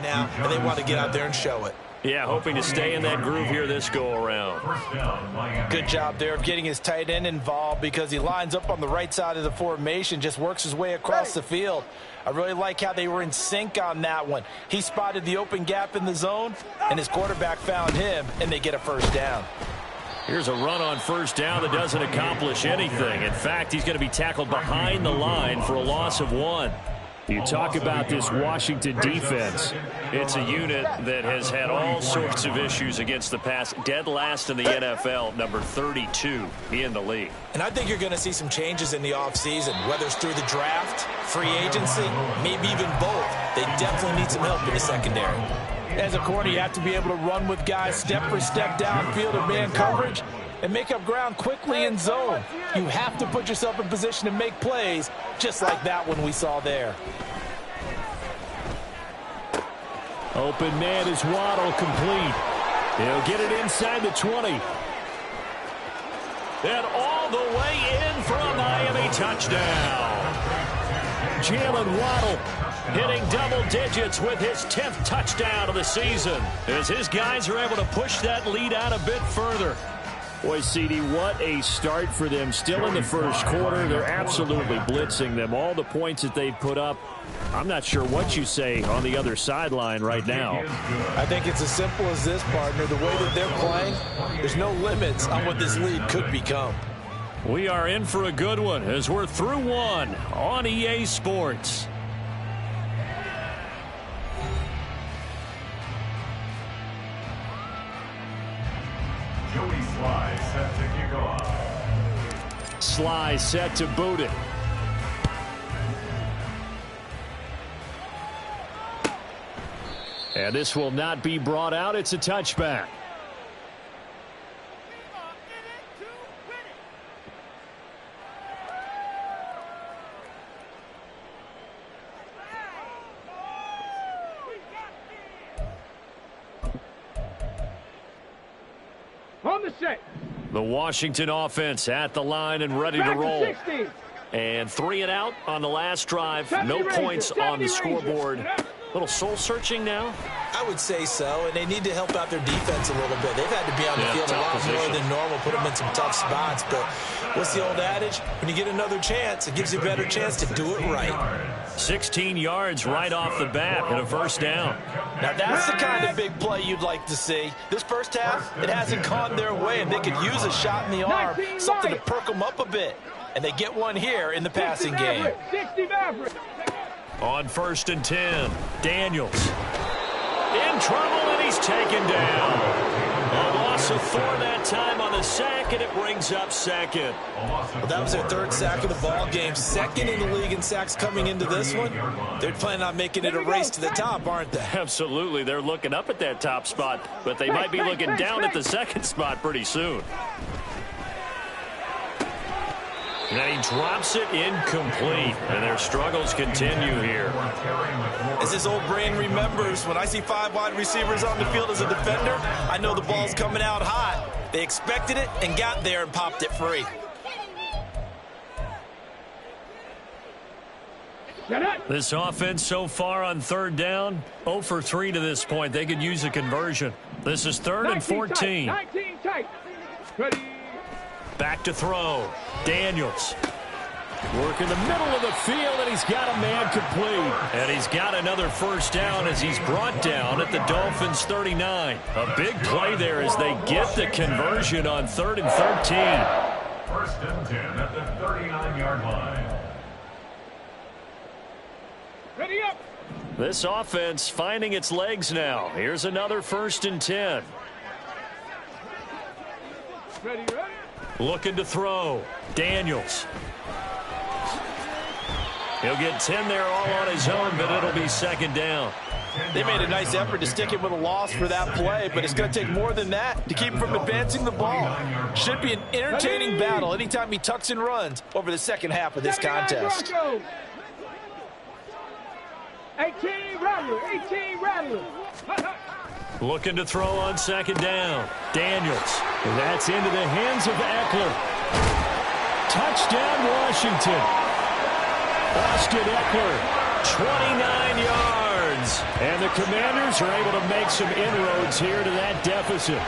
now, and they want to get out there and show it. Yeah, hoping to stay in that groove here this go-around. Good job there of getting his tight end involved because he lines up on the right side of the formation, just works his way across the field. I really like how they were in sync on that one. He spotted the open gap in the zone, and his quarterback found him, and they get a first down. Here's a run on first down that doesn't accomplish anything. In fact, he's going to be tackled behind the line for a loss of 1. You talk about this Washington defense. It's a unit that has had all sorts of issues against the pass. Dead last in the NFL, number 32 in the league. And I think you're going to see some changes in the offseason, whether it's through the draft, free agency, maybe even both. They definitely need some help in the secondary. As a corner, you have to be able to run with guys step for step downfield in man coverage and make up ground quickly in zone. You have to put yourself in position to make plays, just like that one we saw there. Open man is Waddle, complete. He'll get it inside the 20. And all the way in for a Miami touchdown. Jalen Waddle hitting double digits with his 10th touchdown of the season, as his guys are able to push that lead out a bit further. Boy, CD, what a start for them. Still in the first quarter, they're absolutely blitzing them. All the points that they've put up, I'm not sure what you say on the other sideline right now. I think it's as simple as this, partner. The way that they're playing, there's no limits on what this lead could become. We are in for a good one as we're through one on EA Sports. Sly set to boot it. And this will not be brought out. It's a touchback. On the set. The Washington offense at the line and ready to roll. And 3 and out on the last drive. No points on the scoreboard. Little soul searching now. I would say so, and they need to help out their defense a little bit. They've had to be on the field a lot more than normal, put them in some tough spots. But what's the old adage? When you get another chance, it gives you a better chance to do it right. 16 yards right off the bat and a first down. Now that's the kind of big play you'd like to see. This first half, it hasn't gone their way, and they could use a shot in the arm, something to perk them up a bit. And they get one here in the passing game. On 1st and 10, Daniels in trouble, and he's taken down. A loss of 4 that time on the sack, and it brings up second. Well, that was their 3rd sack of the ball game. 2nd in the league in sacks coming into this one. They're planning on making it a race to the top, aren't they? Absolutely. They're looking up at that top spot, but they might be looking down at the 2nd spot pretty soon. And he drops it incomplete, and their struggles continue here. As his old brain remembers, when I see 5 wide receivers on the field as a defender, I know the ball's coming out hot. They expected it and got there and popped it free. This offense so far on 3rd down, 0 for 3 to this point. They could use a conversion. This is 3rd and 14. 19 tight. Ready. Back to throw. Daniels. Work in the middle of the field, and he's got a man complete. And he's got another first down as he's brought down at the Dolphins' 39. A big play there as they get the conversion on 3rd and 13. 1st and 10 at the 39-yard line. Ready up. This offense finding its legs now. Here's another 1st and 10. Ready, ready. Looking to throw. Daniels. He'll get 10 there all on his own, but it'll be 2nd down. They made a nice effort to stick him with a loss for that play, but it's going to take more than that to keep him from advancing the ball. Should be an entertaining battle anytime he tucks and runs over the second half of this contest. 18 Rattler, 18 Rattler. Looking to throw on 2nd down. Daniels. And that's into the hands of Eckler. Touchdown, Washington. Austin Eckler, 29 yards. yards. And the Commanders are able to make some inroads here to that deficit.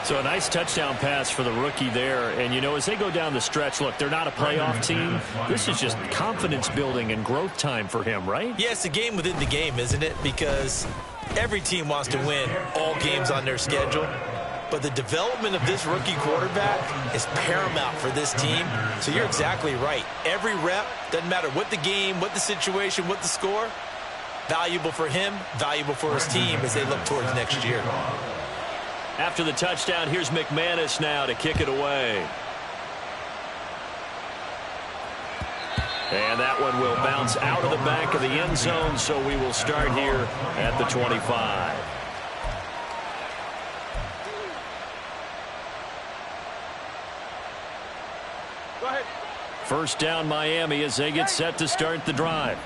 So a nice touchdown pass for the rookie there. And, you know, as they go down the stretch, look, they're not a playoff team. This is just confidence building and growth time for him, right? Yeah, it's a game within the game, isn't it? Because every team wants to win all games on their schedule. But the development of this rookie quarterback is paramount for this team. So you're exactly right. Every rep, doesn't matter what the game, what the situation, what the score, valuable for him, valuable for his team as they look towards next year. After the touchdown, here's McManus now to kick it away. And that one will bounce out of the back of the end zone, so we will start here at the 25. Go ahead. First down, Miami, as they get set to start the drive.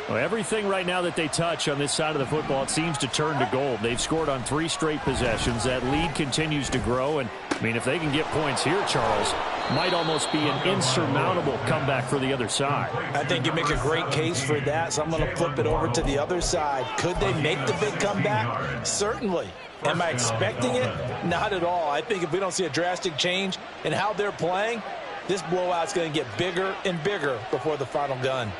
Well, everything right now that they touch on this side of the football, it seems to turn to gold. They've scored on 3 straight possessions. That lead continues to grow. And, I mean, if they can get points here, Charles, might almost be an insurmountable comeback for the other side. I think you make a great case for that, so I'm going to flip it over to the other side. Could they make the big comeback? Certainly. Am I expecting it? Not at all. I think if we don't see a drastic change in how they're playing, this blowout's going to get bigger and bigger before the final gun.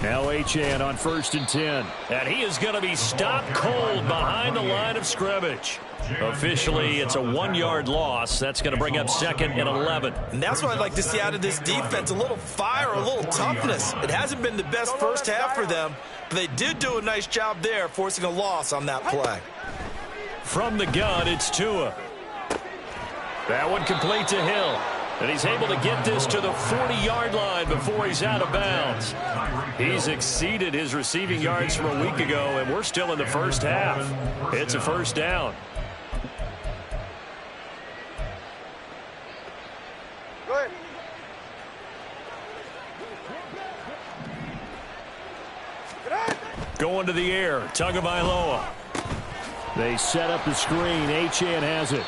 Now Achane on 1st and 10. And he is going to be stopped cold behind the line of scrimmage. Officially, it's a 1-yard loss. That's going to bring up 2nd and 11. And that's what I'd like to see out of this defense. A little fire, a little toughness. It hasn't been the best first half for them, but they did do a nice job there, forcing a loss on that play. From the gun, it's Tua. That one complete to Hill. And he's able to get this to the 40-yard line before he's out of bounds. He's exceeded his receiving yards from a week ago, and we're still in the first half. It's a first down. Go ahead. Going to the air, Tagovailoa. They set up the screen. Achane has it.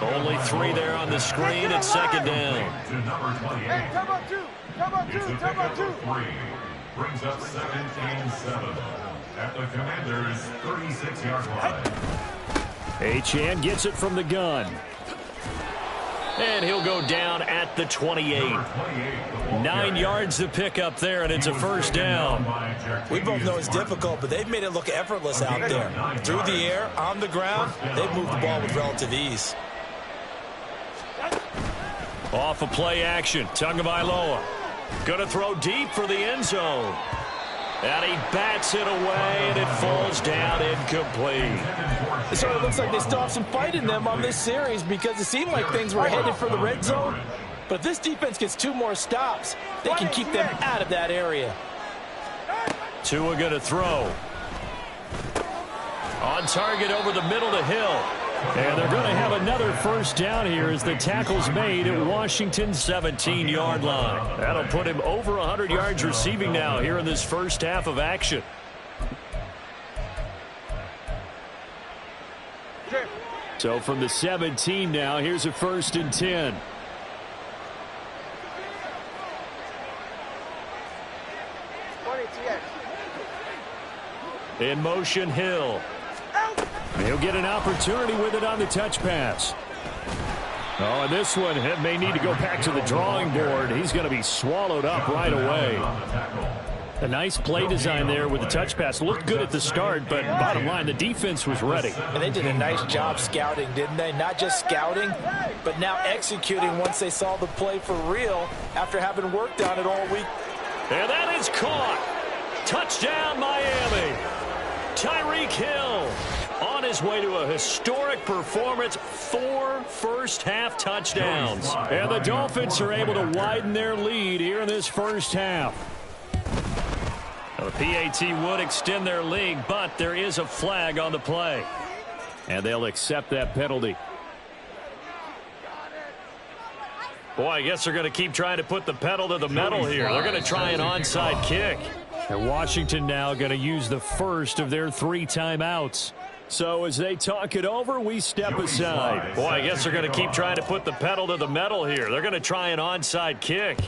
Only 3 there on the screen. It's 2nd down. Hey, come on, 2. Come on, 2. Come on, 2. Brings up 2nd and 7 at the Commanders' 36-yard line. Achane gets it from the gun. And he'll go down at the 28. 9 yards to pick up there, and it's a first down. We both know it's difficult, but they've made it look effortless out there. Through the air, on the ground, they've moved the ball with relative ease. Off of play action, Tagovailoa. Going to throw deep for the end zone. And he bats it away, and it falls down incomplete. It sort of looks like they still have some fight in them on this series because it seemed like things were headed for the red zone. But if this defense gets 2 more stops, they can keep them out of that area. Tua going to throw. On target over the middle to Hill. And they're going to have another first down here as the tackle's made at Washington's 17-yard line. That'll put him over 100 yards receiving now here in this first half of action. So from the 17 now, here's a 1st and 10. In motion, Hill. He'll get an opportunity with it on the touch pass. Oh, and this one may need to go back to the drawing board. He's going to be swallowed up right away. A nice play design there with the touch pass. Looked good at the start, but bottom line, the defense was ready. And they did a nice job scouting, didn't they? Not just scouting, but now executing once they saw the play for real after having worked on it all week. And that is caught. Touchdown, Miami. Tyreek Hill on his way to a historic performance. 4 first-half touchdowns. And the Dolphins are able to widen their lead here in this first half. Now, the PAT would extend their lead, but there is a flag on the play. And they'll accept that penalty. Boy, I guess they're going to keep trying to put the pedal to the metal here. They're going to try an onside kick. And Washington now going to use the first of their 3 timeouts. So as they talk it over, we step aside. Boy, I guess they're going to keep trying to put the pedal to the metal here. They're going to try an onside kick.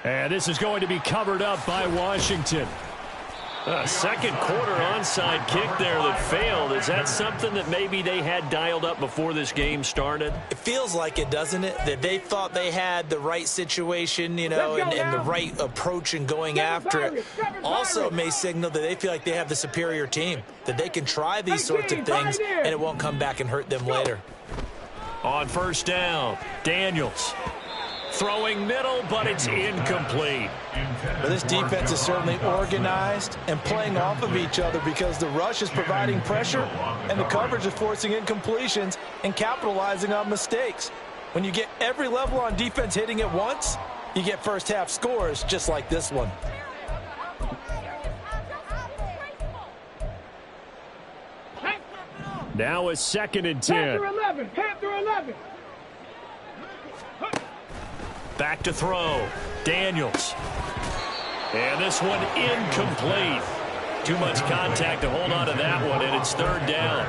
And this is going to be covered up by Washington. Second quarter onside kick there that failed. Is that something that maybe they had dialed up before this game started? It feels like it, doesn't it? That they thought they had the right situation, you know, and the right approach in going after it. Also may signal that they feel like they have the superior team, that they can try these sorts of things and it won't come back and hurt them later. On first down, Daniels. Throwing middle, but it's incomplete. But this defense is certainly organized and playing off of each other because the rush is providing pressure and the coverage is forcing incompletions and capitalizing on mistakes. When you get every level on defense hitting at once, you get first half scores just like this one. Now a 2nd and 10. Panther 11. Panther 11. Back to throw. Daniels. And this one incomplete. Too much contact to hold on to that one, and it's 3rd down.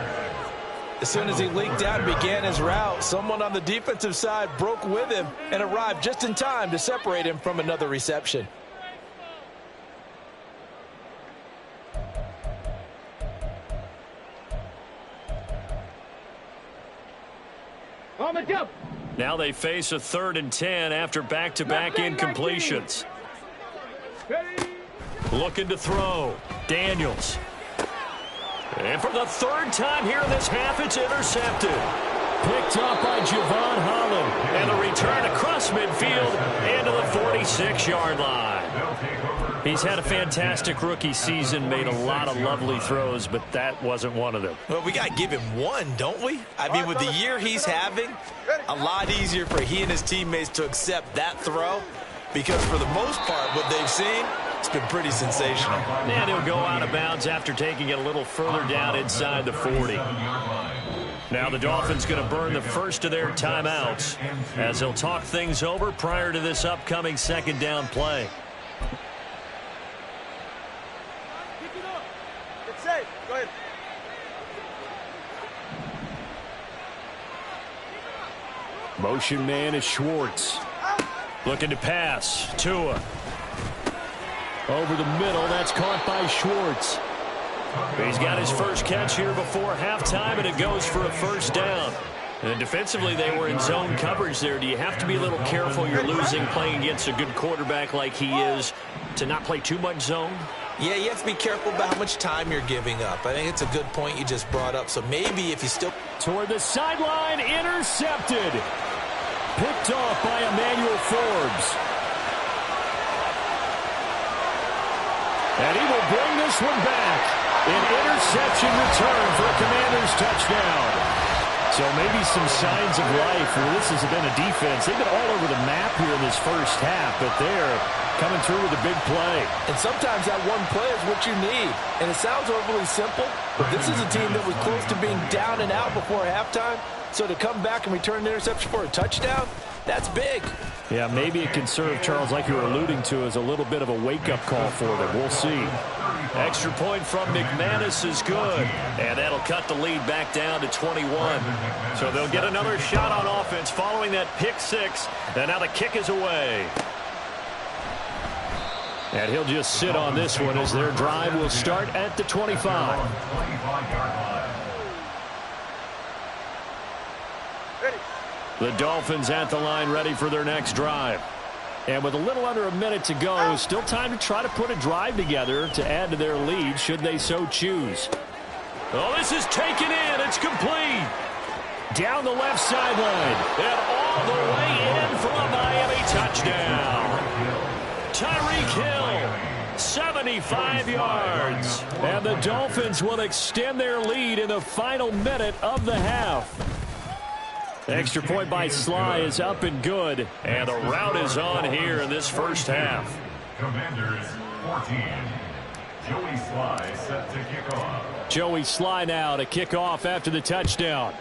As soon as he leaked out and began his route, someone on the defensive side broke with him and arrived just in time to separate him from another reception. On the double. Now they face a 3rd and 10 after back-to-back incompletions. Looking to throw. Daniels. And for the 3rd time here in this half, it's intercepted. Picked up by Javon Holland. And the return across midfield into the 46-yard line. He's had a fantastic rookie season, made a lot of lovely throws, but that wasn't one of them. Well, we got to give him one, don't we? I mean, with the year he's having, a lot easier for he and his teammates to accept that throw because for the most part, what they've seen, it's been pretty sensational. And he'll go out of bounds after taking it a little further down inside the 40. Now the Dolphins going to burn the first of their timeouts as they'll talk things over prior to this upcoming 2nd down play. It's safe. Go ahead. Motion man is Schwartz. Looking to pass. Tua. Over the middle. That's caught by Schwartz. He's got his first catch here before halftime, and it goes for a 1st down. And defensively, they were in zone coverage there. Do you have to be a little careful? You're losing playing against a good quarterback like he is to not play too much zone? Yeah, you have to be careful about how much time you're giving up. I think it's a good point you just brought up. So maybe if you still... Toward the sideline, intercepted. Picked off by Emmanuel Forbes. And he will bring this one back. An interception return for a Commanders touchdown. So maybe some signs of life. Well, this has been a defense. They've been all over the map here in this first half, but they're coming through with a big play. And sometimes that one play is what you need. And it sounds overly simple, but this is a team that was close to being down and out before halftime. So to come back and return an interception for a touchdown, that's big. Yeah, maybe it can serve, Charles, like you were alluding to, as a little bit of a wake-up call for them. We'll see. Extra point from McManus is good, and that'll cut the lead back down to 21. So they'll get another shot on offense following that pick 6, and now the kick is away. And he'll just sit on this one as their drive will start at the 25. The Dolphins at the line ready for their next drive. And with a little under a minute to go, still time to try to put a drive together to add to their lead should they so choose. Oh, this is taken in. It's complete. Down the left sideline. And all the way in for a Miami touchdown. Tyreek Hill, 75 yards. And the Dolphins will extend their lead in the final minute of the half. Extra point by Sly is up and good. And the route is on here in this first half. Commanders 14. Joey Sly set to kick off. Joey Sly now to kick off after the touchdown.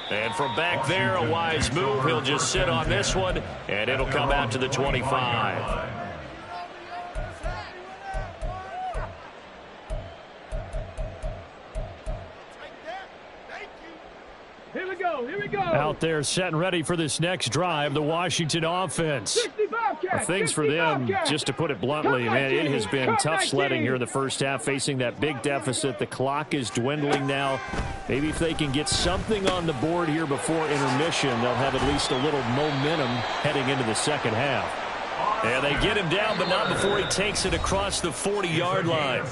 And from back there, a wise move. He'll just sit on this one, and it'll come out to the 25. Here we go. Here we go. Out there setting ready for this next drive, the Washington offense. 65 catch. Things for them, just to put it bluntly, man, it has been tough sledding here in the first half, facing that big deficit. The clock is dwindling now. Maybe if they can get something on the board here before intermission, they'll have at least a little momentum heading into the second half. And they get him down, but not before he takes it across the 40-yard line.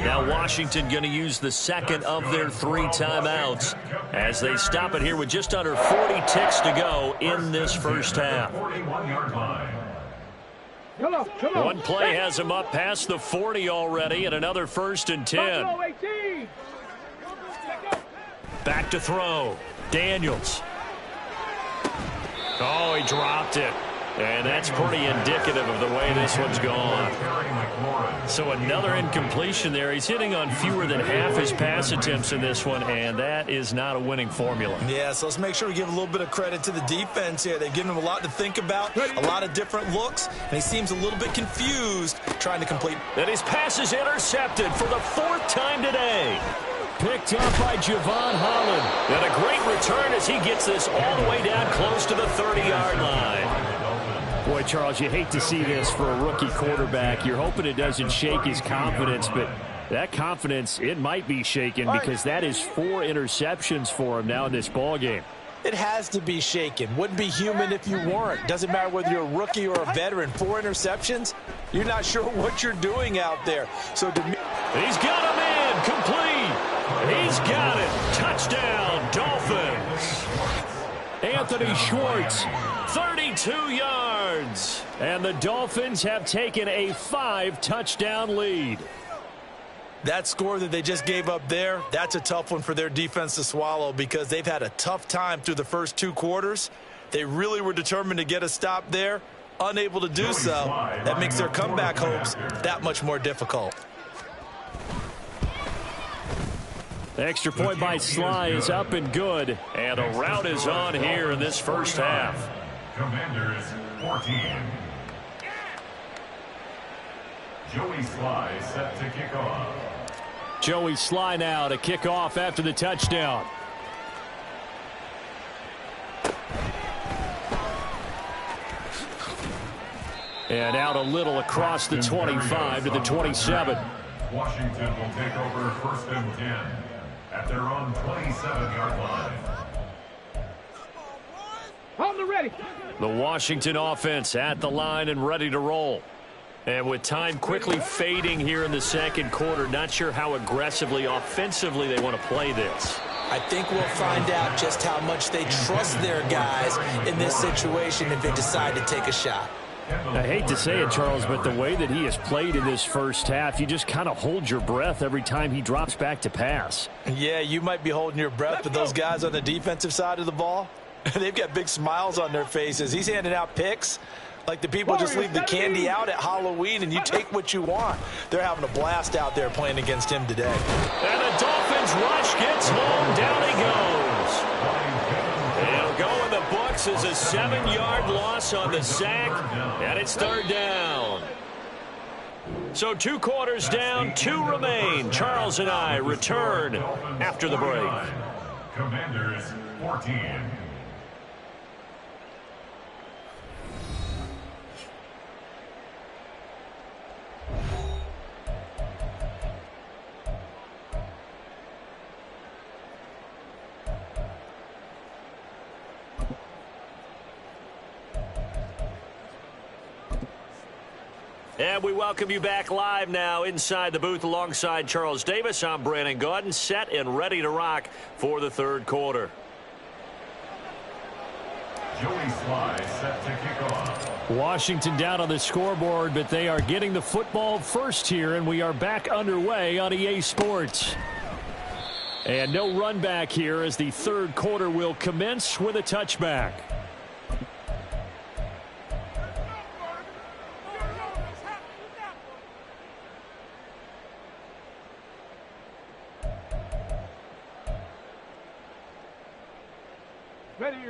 Now Washington going to use the second of their 3 timeouts as they stop it here with just under 40 ticks to go in this first half. Come on. One play has him up past the 40 already, and another 1st and 10. Back to throw. Daniels. Oh, he dropped it. And that's pretty indicative of the way this one's gone. So another incompletion there. He's hitting on fewer than half his pass attempts in this one, and that is not a winning formula. Yeah, so let's make sure we give a little bit of credit to the defense here. They've given him a lot to think about, a lot of different looks, and he seems a little bit confused trying to complete. And his pass is intercepted for the 4th time today. Picked up by Javon Holland. And a great return as he gets this all the way down close to the 30-yard line. Boy, Charles, you hate to see this for a rookie quarterback. You're hoping it doesn't shake his confidence, but that confidence, it might be shaken because that is 4 interceptions for him now in this ballgame. It has to be shaken. Wouldn't be human if you weren't. Doesn't matter whether you're a rookie or a veteran. 4 interceptions, you're not sure what you're doing out there. So to me, he's got him in, complete. He's got it. Touchdown, Dolphins. Anthony Schwartz, 32 yards. And the Dolphins have taken a 5-touchdown lead. that score that they just gave up there, that's a tough one for their defense to swallow because they've had a tough time through the first 2 quarters. They really were determined to get a stop there, unable to do so. That makes their comeback hopes that much more difficult. The extra point by Sly is up and good, and a rout is on here in this first half. Commanders 14. Joey Sly set to kick off. Joey Sly now to kick off after the touchdown. And out a little across the 25 to the 27. Washington will take over 1st and 10 at their own 27-yard line. On the ready. The Washington offense at the line and ready to roll. And with time quickly fading here in the second quarter, not sure how aggressively, offensively they want to play this. I think we'll find out just how much they trust their guys in this situation if they decide to take a shot. I hate to say it, Charles, but the way that he has played in this first half, you just kind of hold your breath every time he drops back to pass. Yeah, you might be holding your breath, but those guys on the defensive side of the ball, they've got big smiles on their faces. He's handing out picks like the people just leave the candy out at Halloween and you take what you want. They're having a blast out there playing against him today. And the Dolphins rush gets home. Down he goes. It'll go in the books as a 7-yard loss on the sack, and it's 3rd down. So 2 quarters down, 2 remain. Charles and I return after the break. Commanders 14. And we welcome you back live now inside the booth alongside Charles Davis. I'm Brandon Gaudin, set and ready to rock for the 3rd quarter. Joey Sly set to kick off. Washington down on the scoreboard, but they are getting the football first here, and we are back underway on EA Sports. And no run back here as the 3rd quarter will commence with a touchback.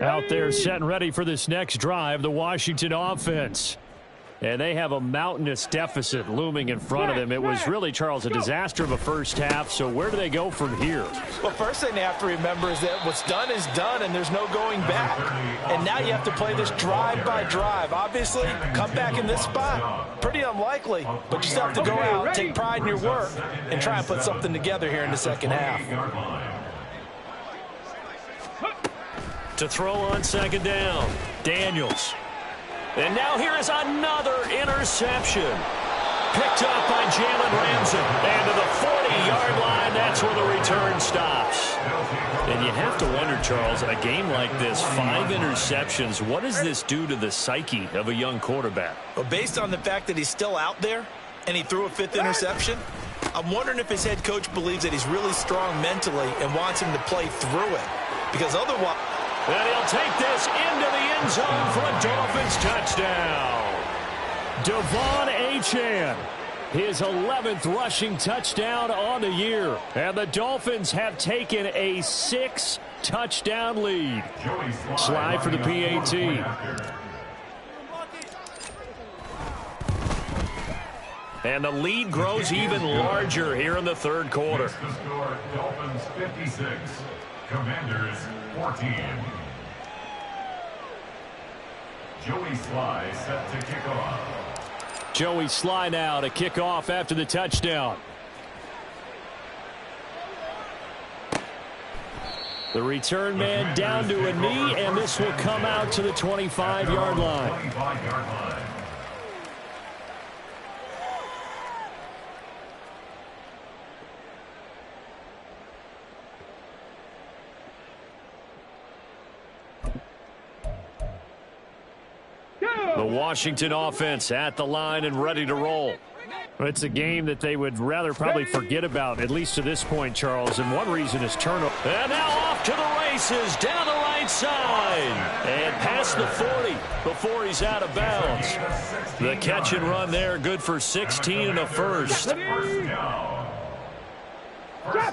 Out there set and ready for this next drive, the Washington offense. And they have a mountainous deficit looming in front of them. It was really, Charles, a disaster of a first half. So where do they go from here? Well, first thing they have to remember is that what's done is done, and there's no going back. And now you have to play this drive by drive. Obviously, come back in this spot, pretty unlikely, but you still have to go out, take pride in your work, and try and put something together here in the second half. To throw on second down, Daniels. And now here is another interception. Picked up by Jalen Ramsey. And to the 40-yard line, that's where the return stops. And you have to wonder, Charles, a game like this, 5 interceptions, what does this do to the psyche of a young quarterback? Well, based on the fact that he's still out there and he threw a 5th interception, I'm wondering if his head coach believes that he's really strong mentally and wants him to play through it. Because otherwise... And he'll take this into the end zone for a Dolphins touchdown. Devon Achane, his 11th rushing touchdown on the year. And the Dolphins have taken a 6-touchdown lead. Slide for the PAT. And the lead grows even larger here in the third quarter. The score, Dolphins 56, Commanders 14. Joey Sly set to kick off. Joey Sly now to kick off after the touchdown. The return man down to a knee, and this will come out to the 25-yard line. 25-yard line. The Washington offense at the line and ready to roll. It's a game that they would rather probably forget about, at least to this point, Charles. And one reason is turnover. And now off to the races, down the right side. And past the 40 before he's out of bounds. The catch and run there, good for 16 and a first. Drop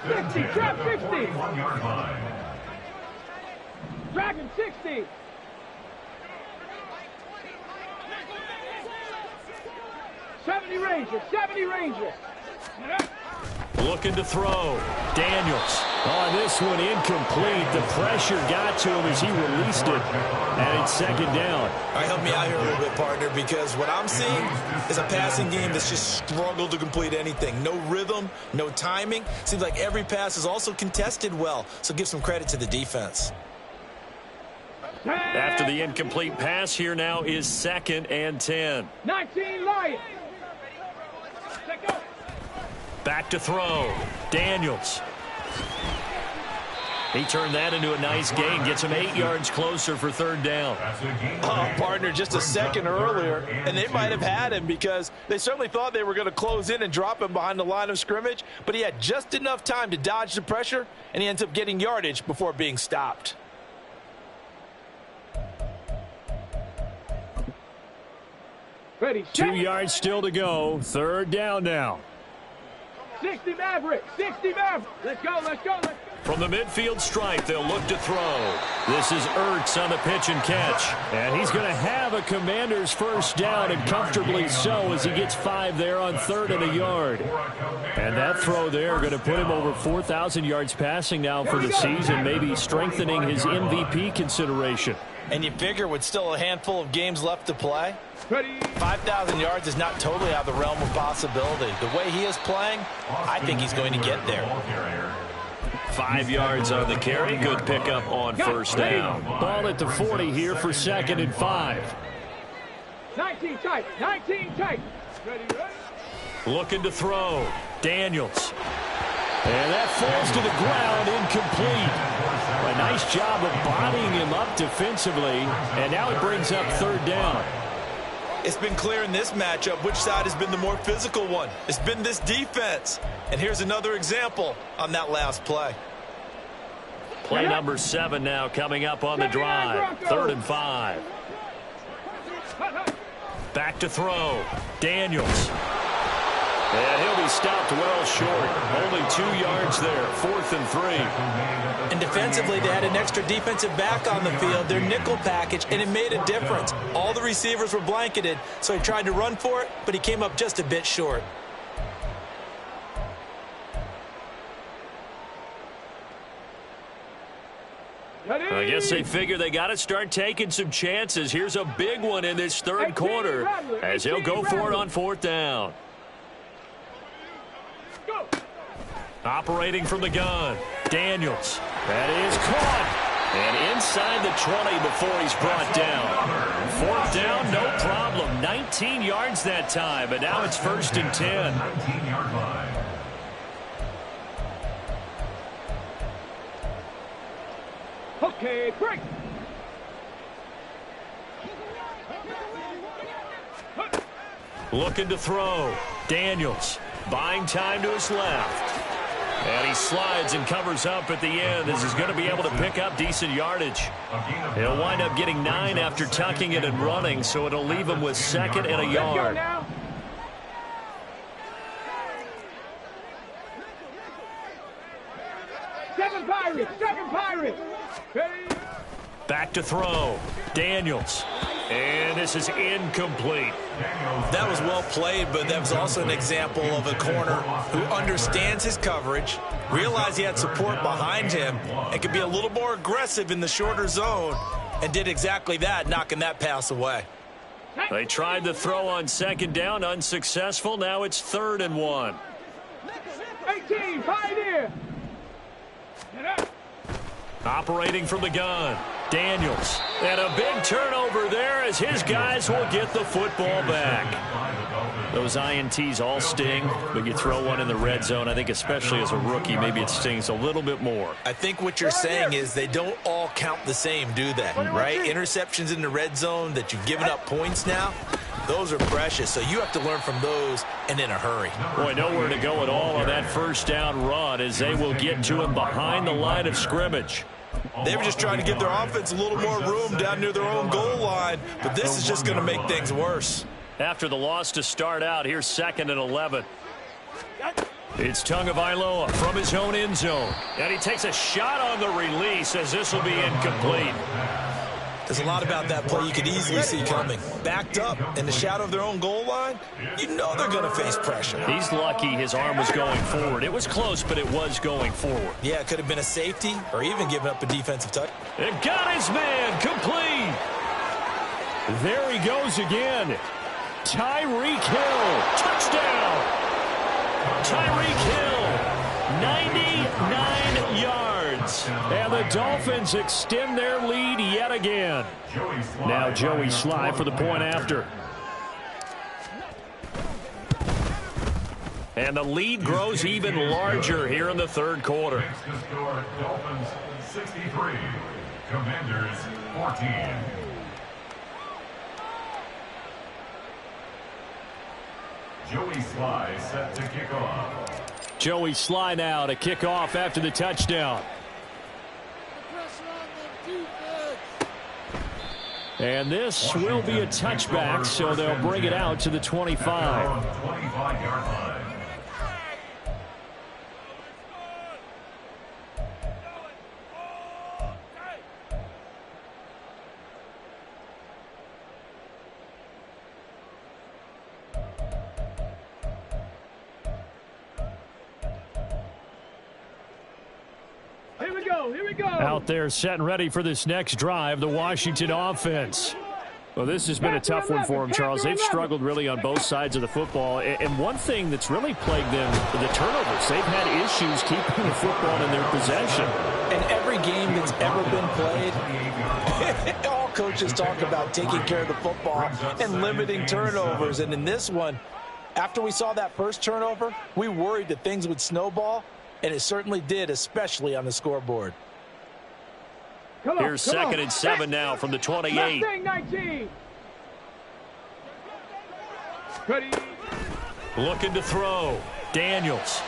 60, drop 60. 1-yard line. Dragon 60. Seventy Rangers. Looking to throw. Daniels. On this one, incomplete. The pressure got to him as he released it. And it's second down. All right, help me out here a little bit, partner, because what I'm seeing is a passing game that's just struggled to complete anything. No rhythm, no timing. Seems like every pass is also contested well, so give some credit to the defense. After the incomplete pass, here now is 2nd and 10. 19 Lions. Back to throw. Daniels. He turned that into a nice gain. Gets him 8 yards closer for third down. Oh, partner, just a second earlier, and they might have had him because they certainly thought they were going to close in and drop him behind the line of scrimmage, but he had just enough time to dodge the pressure, and he ends up getting yardage before being stopped. Ready, 2 yards still to go. Third down now. 60 Maverick. Let's go. From the midfield stripe, they'll look to throw. This is Ertz on the pitch and catch. And he's going to have a Commander's first down, and comfortably so, as he gets 5 there on 3rd and a yard. And that throw there going to put him over 4,000 yards passing now for the season, maybe strengthening his MVP consideration. And you figure with still a handful of games left to play, 5,000 yards is not totally out of the realm of possibility. The way he is playing, I think he's going to get there. 5 yards on the carry. Good pickup on first down. Ball at the 40 here for 2nd and 5. 19 tight. Ready. Looking to throw. Daniels. And that falls to the ground, incomplete. A nice job of bodying him up defensively, and now it brings up third down. It's been clear in this matchup which side has been the more physical one. It's been this defense. And here's another example on that last play. Play number 7 now coming up on the drive. 3rd and 5. Back to throw. Daniels. And he'll be stopped well short. Only 2 yards there, 4th and 3. And defensively, they had an extra defensive back on the field, their nickel package, and it made a difference. All the receivers were blanketed, so he tried to run for it, but he came up just a bit short. I guess they figure they got to start taking some chances. Here's a big one in this third quarter as he'll go for it on 4th down. Operating from the gun, Daniels. That is caught. And inside the 20 before he's brought down. 4th down, no problem. 19 yards that time, but now it's 1st and 10. 19-yard line. Okay, break. Looking to throw. Daniels buying time to his left. And he slides and covers up at the end as he's going to be able to pick up decent yardage. He'll wind up getting 9 after tucking it and running, so it'll leave him with 2nd and a yard. Seven Pirates. Back to throw. Daniels. And this is incomplete. That was well played, but that was also an example of a corner who understands his coverage, realized he had support behind him, and could be a little more aggressive in the shorter zone, and did exactly that, knocking that pass away. They tried the throw on 2nd down, unsuccessful. Now it's 3rd and 1. 18, Pioneer. Operating from the gun, Daniels. And a big turnover there as his guys will get the football back. Those INTs all sting, but you throw one in the red zone, I think especially as a rookie, maybe it stings a little bit more. I think what you're saying is they don't all count the same, do they? Right? Interceptions in the red zone that you've given up points now, those are precious, so you have to learn from those and in a hurry. Boy, nowhere to go at all on that 1st down run as they will get to him behind the line of scrimmage. They were just trying to give their offense a little more room down near their own goal line, but this is just going to make things worse. After the loss to start out, here's 2nd and 11. It's Tagovailoa from his own end zone. And he takes a shot on the release as this will be incomplete. There's a lot about that play you could easily see coming. Backed up in the shadow of their own goal line, you know they're going to face pressure. He's lucky his arm was going forward. It was close, but it was going forward. Yeah, it could have been a safety or even giving up a defensive touch. It got his man complete. There he goes again. Tyreek Hill, touchdown. Tyreek Hill, 99 yards. And the Dolphins extend their lead yet again. Now Joey Sly for the point after. And the lead grows even larger here in the third quarter. Dolphins 63, Commanders 14. Joey Sly set to kick off. Joey Sly now to kick off after the touchdown. And this will be a touchback, so they'll bring it out to the 25. 25-yard line. Out there set and ready for this next drive, the Washington offense. Well, this has been a tough one for them, Charles. They've struggled really on both sides of the football. And one thing that's really plagued them, the turnovers. They've had issues keeping the football in their possession. In every game that's ever been played, all coaches talk about taking care of the football and limiting turnovers. And in this one, after we saw that first turnover, we worried that things would snowball, and it certainly did, especially on the scoreboard. Here's 2nd and 7 now from the 28. Looking to throw. Daniels.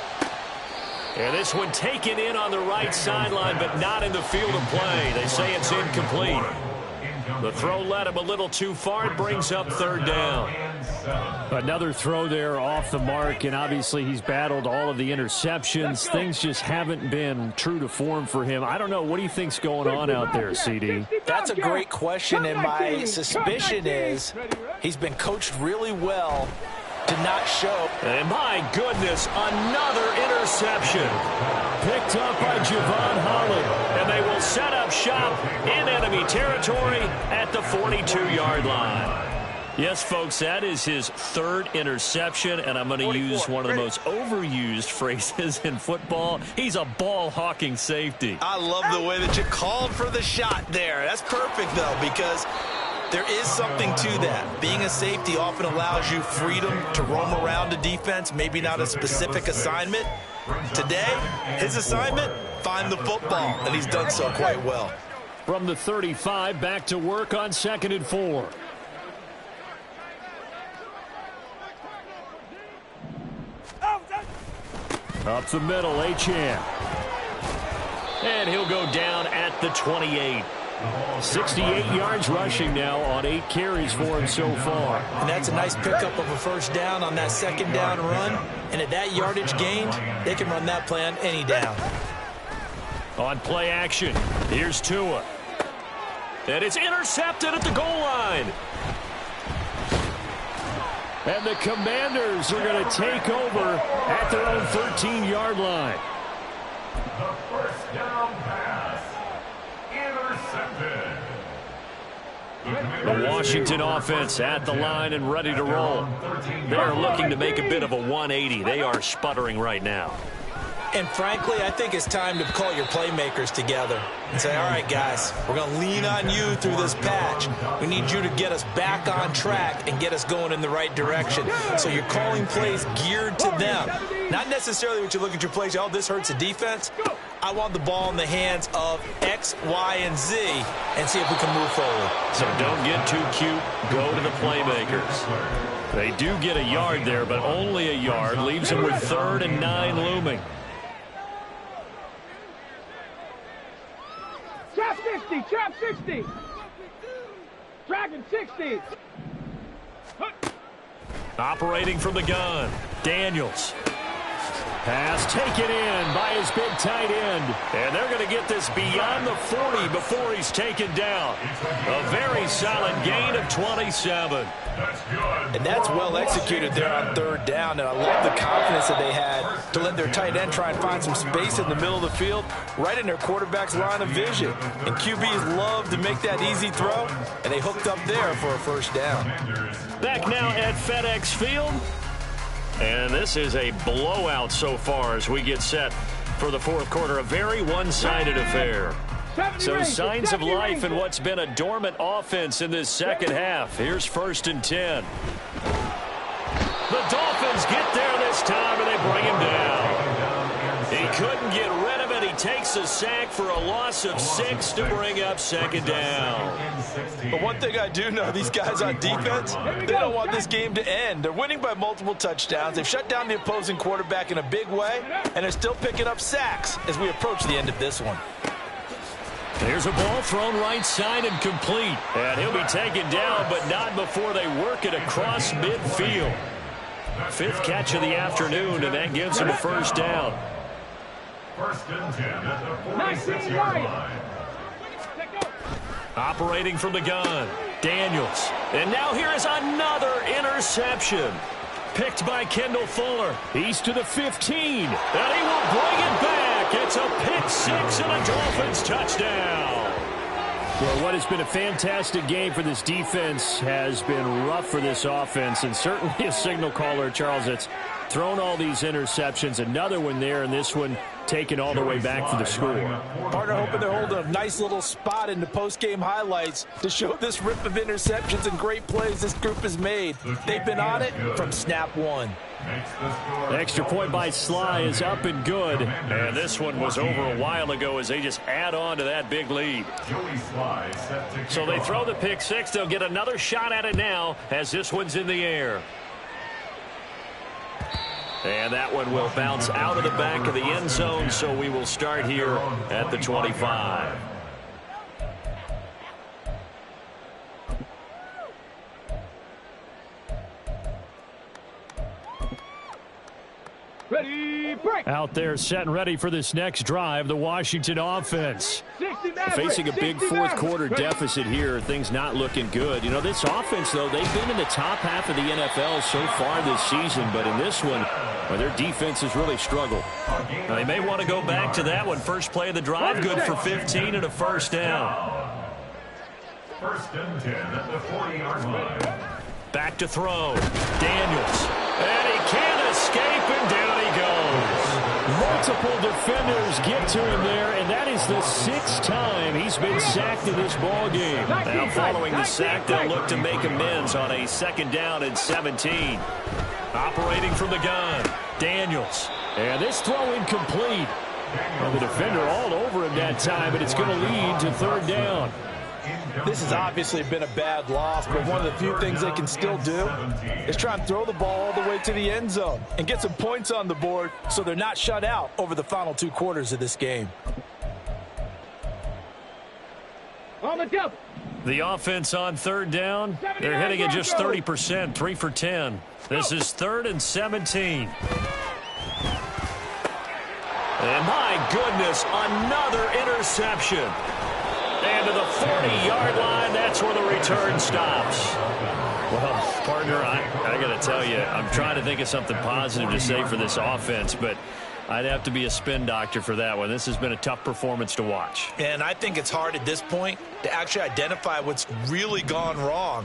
And this one taken in on the right sideline, but not in the field of play. They say it's incomplete. The throw led him a little too far. It brings up 3rd down. Another throw there off the mark, and obviously he's battled all of the interceptions. Things just haven't been true to form for him. I don't know. What do you think's going on out there, CD? That's a great question, and my suspicion is he's been coached really well to not show. And my goodness, another interception. Picked up by Javon Holland, and they will set up shop in enemy territory at the 42-yard line. Yes, folks, that is his third interception, and I'm going to use one of the most overused phrases in football. He's a ball-hawking safety. I love the way that you called for the shot there. That's perfect, though, because there is something to that. Being a safety often allows you freedom to roam around a defense, maybe not a specific assignment. Today, his assignment, find the football, and he's done so quite well. From the 35, back to work on 2nd and 4. Up the middle, Achane. And he'll go down at the 28. 68 yards rushing now on 8 carries for him so far. And that's a nice pickup of a first down on that second down run. And at that yardage gained, they can run that play on any down. On play action, here's Tua. And it's intercepted at the goal line. And the Commanders are going to take over at their own 13-yard line. The first down pass. Intercepted. The Washington offense at the line and ready to roll. They are looking to make a bit of a 180. They are sputtering right now. And frankly, I think it's time to call your playmakers together and say, all right, guys, we're going to lean on you through this patch. We need you to get us back on track and get us going in the right direction. So you're calling plays geared to them. Not necessarily what you look at your plays, oh, this hurts the defense. I want the ball in the hands of X, Y, and Z and see if we can move forward. So don't get too cute. Go to the playmakers. They do get a yard there, but only a yard. Leaves them with 3rd and 9 looming. Trap 60, trap 60. Dragon 60. Operating from the gun, Daniels. Pass taken in by his big tight end. And they're going to get this beyond the 40 before he's taken down. A very solid gain of 27. And that's well executed there on 3rd down. And I love the confidence that they had to let their tight end try and find some space in the middle of the field, right in their quarterback's line of vision. And QBs love to make that easy throw, and they hooked up there for a first down. Back now at FedEx Field. And this is a blowout so far as we get set for the 4th quarter. A very one-sided affair. So signs of life in what's been a dormant offense in this second half. Here's 1st and 10. The Dolphins get there this time, and they bring him down. He couldn't get rid of it. He takes a sack for a loss of 6 to bring up 2nd down. But one thing I do know, these guys on defense, they don't want this game to end. They're winning by multiple touchdowns. They've shut down the opposing quarterback in a big way, and they're still picking up sacks as we approach the end of this one. There's a ball thrown right side and complete. And he'll be taken down, but not before they work it across midfield. 5th catch of the afternoon, and that gives him a first down. 1st and 10 at the 46-yard line. Operating from the gun, Daniels. And now here is another interception. Picked by Kendall Fuller. He's to the 15. And he will bring it back. It's a pick 6 and a Dolphins touchdown. Well, what has been a fantastic game for this defense has been rough for this offense, and certainly a signal caller, Charles, that's thrown all these interceptions. Another one there, and this one taken all the way back for the score. Partner hoping they're holding a nice little spot in the post-game highlights to show this rip of interceptions and great plays this group has made. They've been on it from snap 1. The extra point by Sly is up and good. And this one was over a while ago as they just add on to that big lead. So they throw the pick 6. They'll get another shot at it now as this one's in the air. And that one will bounce out of the back of the end zone, so we will start here at the 25. Out there setting ready for this next drive, the Washington offense. Facing a big fourth quarter deficit here, things not looking good. You know, this offense, though, they've been in the top half of the NFL so far this season, but in this one, well, their defense has really struggled. Now, they may want to go back to that one. First play of the drive, good for 15 and a first down. First and 10 at the 40-yard line. Back to throw. Daniels. And he can't escape, and down he goes. Multiple defenders get to him there, and that is the 6th time he's been sacked in this ballgame. Now following the sack, they'll look to make amends on a 2nd down and 17. Operating from the gun. Daniels. And this throw incomplete. Well, the defender all over him that time, but it's going to lead to 3rd down. This has obviously been a bad loss, but one of the few things they can still do is try and throw the ball all the way to the end zone and get some points on the board so they're not shut out over the final 2 quarters of this game. On the jump. The offense on 3rd down, they're hitting at just 30%, 3 for 10. This is 3rd and 17. And my goodness, another interception. And to the 40-yard line, that's where the return stops. Well, partner, I got to tell you, I'm trying to think of something positive to say for this offense, but I'd have to be a spin doctor for that one. This has been a tough performance to watch. And I think it's hard at this point to actually identify what's really gone wrong.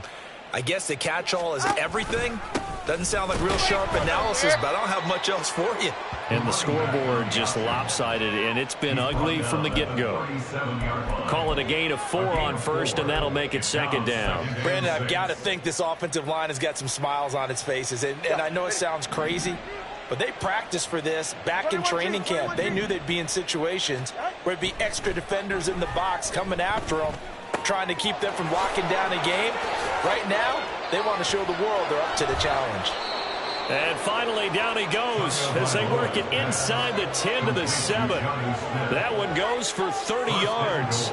I guess the catch-all is everything. Doesn't sound like real sharp analysis, but I don't have much else for you. And the scoreboard just lopsided, and it's been ugly from the get-go. Call it a gain of 4 on 1st, and that'll make it 2nd down. Brandon, I've got to think this offensive line has got some smiles on its faces. And I know it sounds crazy, but they practiced for this back in training camp. They knew they'd be in situations where there'd be extra defenders in the box coming after them, trying to keep them from locking down a game. Right now, they want to show the world they're up to the challenge. And finally, down he goes as they work it inside the 10 to the 7. That one goes for 30 yards.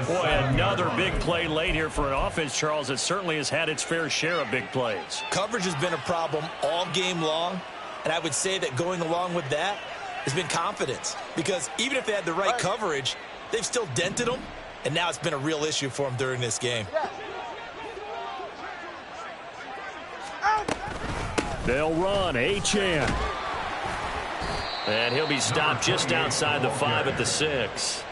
Boy, another big play late here for an offense, Charles, that certainly has had its fair share of big plays. Coverage has been a problem all game long, and I would say that going along with that has been confidence. Because even if they had the right coverage, they've still dented them, and now it's been a real issue for them during this game. They'll run. Achane. And he'll be stopped just outside the 5 at the 6.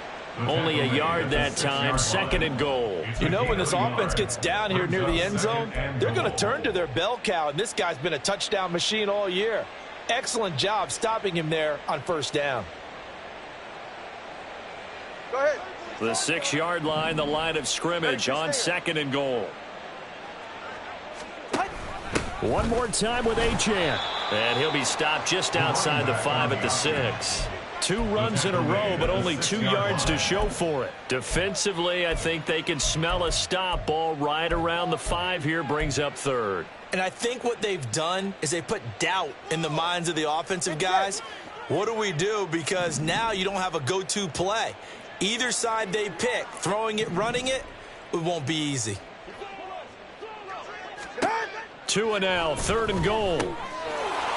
Only a yard that time, 2nd and goal. You know, when this offense gets down here near the end zone, they're going to turn to their bell cow, and this guy's been a touchdown machine all year. Excellent job stopping him there on 1st down. Go ahead. The 6-yard line, the line of scrimmage on 2nd and goal. One more time with Achane. And he'll be stopped just outside the 5 at the 6. 2 runs in a row, but only 2 yards to show for it. Defensively, I think they can smell a stop. Ball right around the 5 here, brings up 3rd. And I think what they've done is they put doubt in the minds of the offensive guys. What do we do? Because now you don't have a go-to play. Either side they pick, throwing it, running it, it won't be easy. 2 and now, 3rd and goal.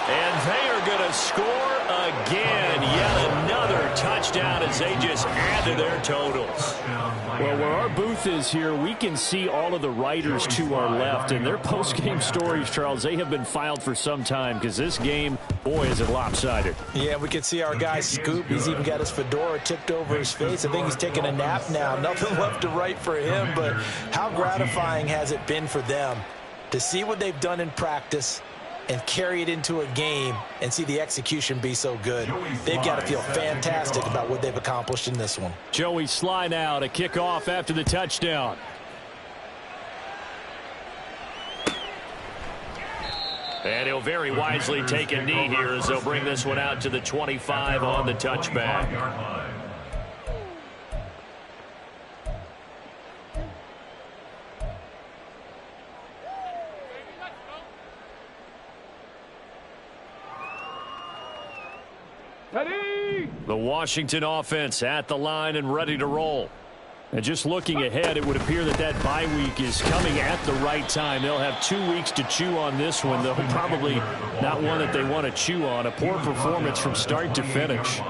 And they are going to score again. Yet another touchdown as they just add to their totals. Well, where our booth is here, we can see all of the writers to our left. And their post-game stories, Charles, they have been filed for some time because this game, boy, is it lopsided. Yeah, we can see our guy Scoop. He's even got his fedora tipped over his face. I think he's taking a nap now. Nothing left to write for him, but how gratifying has it been for them to see what they've done in practice and carry it into a game and see the execution be so good. They've got to feel fantastic about what they've accomplished in this one. Joey Sly now to kick off after the touchdown. And he'll very wisely take a knee here as they'll bring this one out to the 25 on the touchback. The Washington offense at the line and ready to roll. And just looking ahead, it would appear that bye week is coming at the right time. They'll have 2 weeks to chew on this one. They'll probably not one that they want to chew on. A poor performance from start to finish.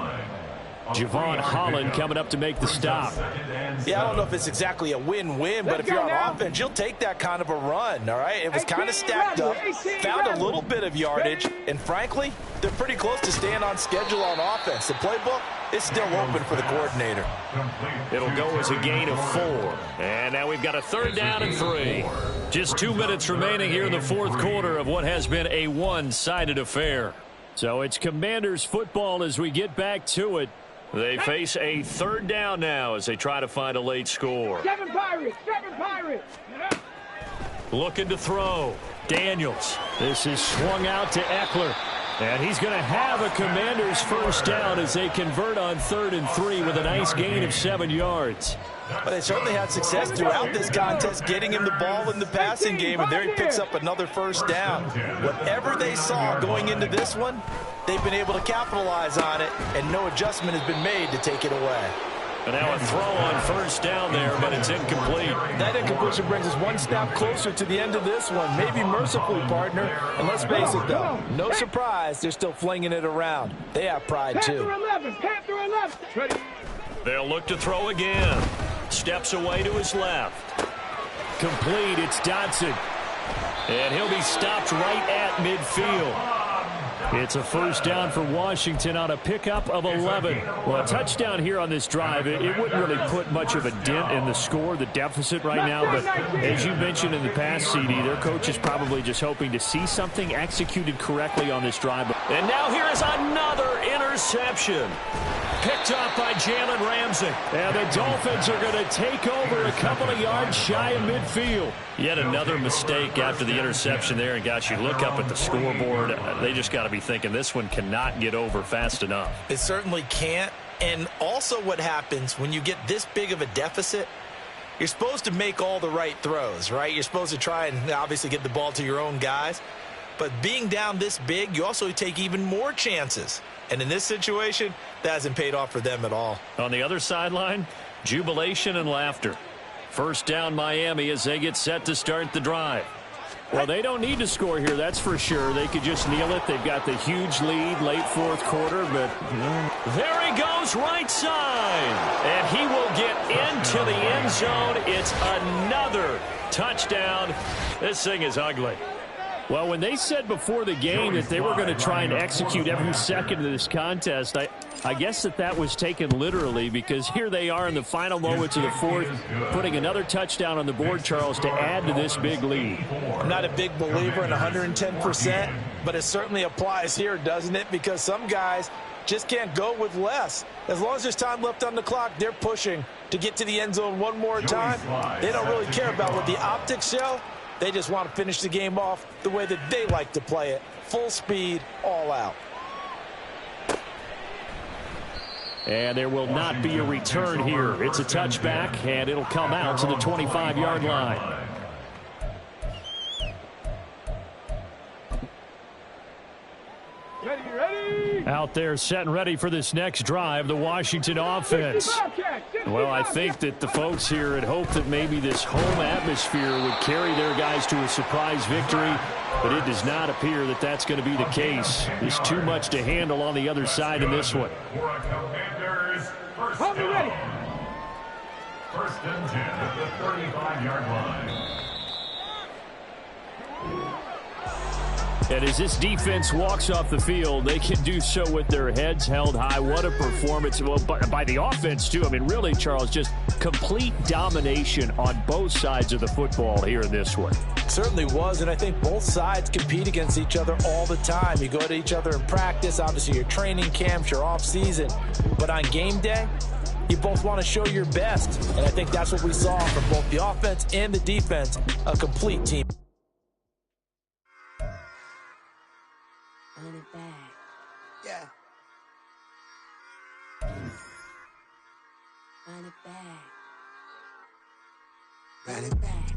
Javon Holland coming up to make the stop. Yeah, I don't know if it's exactly a win-win, but if you're on offense, you'll take that kind of a run, all right? It was kind of stacked up, found a little bit of yardage, and frankly, they're pretty close to staying on schedule on offense. The playbook is still open for the coordinator. It'll go as a gain of 4. And now we've got a 3rd down and 3. Just 2 minutes remaining here in the 4th quarter of what has been a one-sided affair. So it's Commanders football as we get back to it. They face a 3rd down now as they try to find a late score. Seven Pirates! Looking to throw. Daniels. This is swung out to Eckler. And he's going to have a Commanders 1st down as they convert on 3rd and 3 with a nice gain of 7 yards. Well, they certainly had success throughout this contest getting him the ball in the passing game, and there he picks up another 1st down. Whatever they saw going into this one, they've been able to capitalize on it, and no adjustment has been made to take it away. And now a throw on 1st down there, but it's incomplete. That incompletion brings us one step closer to the end of this one. Maybe mercifully, partner. And let's face it, though, no surprise, they're still flinging it around. They have pride, too. Panther 11. They'll look to throw again. Steps away to his left. Complete, it's Dotson. And he'll be stopped right at midfield. It's a 1st down for Washington on a pickup of 11. Well, a touchdown here on this drive, it wouldn't really put much of a dent in the score, the deficit right now. But as you mentioned in the past, CD, their coach is probably just hoping to see something executed correctly on this drive. And now here is another interception. Picked up by Jalen Ramsey. And the Dolphins are going to take over a couple of yards shy of midfield. Yet another mistake after the interception there. And, gosh, you look up at the scoreboard, they just got to be thinking this one cannot get over fast enough. It certainly can't. And also what happens when you get this big of a deficit, you're supposed to make all the right throws, right? You're supposed to try and obviously get the ball to your own guys. But being down this big, you also take even more chances. And in this situation, that hasn't paid off for them at all. On the other sideline, jubilation and laughter. 1st down Miami as they get set to start the drive. Well, they don't need to score here, that's for sure. They could just kneel it. They've got the huge lead late 4th quarter, but there he goes right side. And he will get into the end zone. It's another touchdown. This thing is ugly. Well, when they said before the game that they were going to try and execute every second of this contest, I guess that was taken literally, because here they are in the final moments of the 4th, putting another touchdown on the board, Charles, to add to this big lead. I'm not a big believer in 110%, but it certainly applies here, doesn't it? Because some guys just can't go with less. As long as there's time left on the clock, they're pushing to get to the end zone one more time. They don't really care about what the optics show. They just want to finish the game off the way that they like to play it. Full speed, all out. And there will not be a return here. It's a touchback, and it'll come out to the 25-yard line. Ready. Out there set and ready for this next drive, the Washington offense. Well, I think that the folks here had hoped that maybe this home atmosphere would carry their guys to a surprise victory, but it does not appear that that's going to be the case. There's too much to handle on the other side in this one. Hold me ready. 1st and 10 at the 35-yard line. And as this defense walks off the field, they can do so with their heads held high. What a performance. Well, by the offense, too. I mean, really, Charles, just complete domination on both sides of the football here in this one. Certainly was, and I think both sides compete against each other all the time. You go to each other in practice, obviously your training camps, your off-season. But on game day, you both want to show your best. And I think that's what we saw from both the offense and the defense, a complete team. Run it back. Yeah. Run it back. Run it back.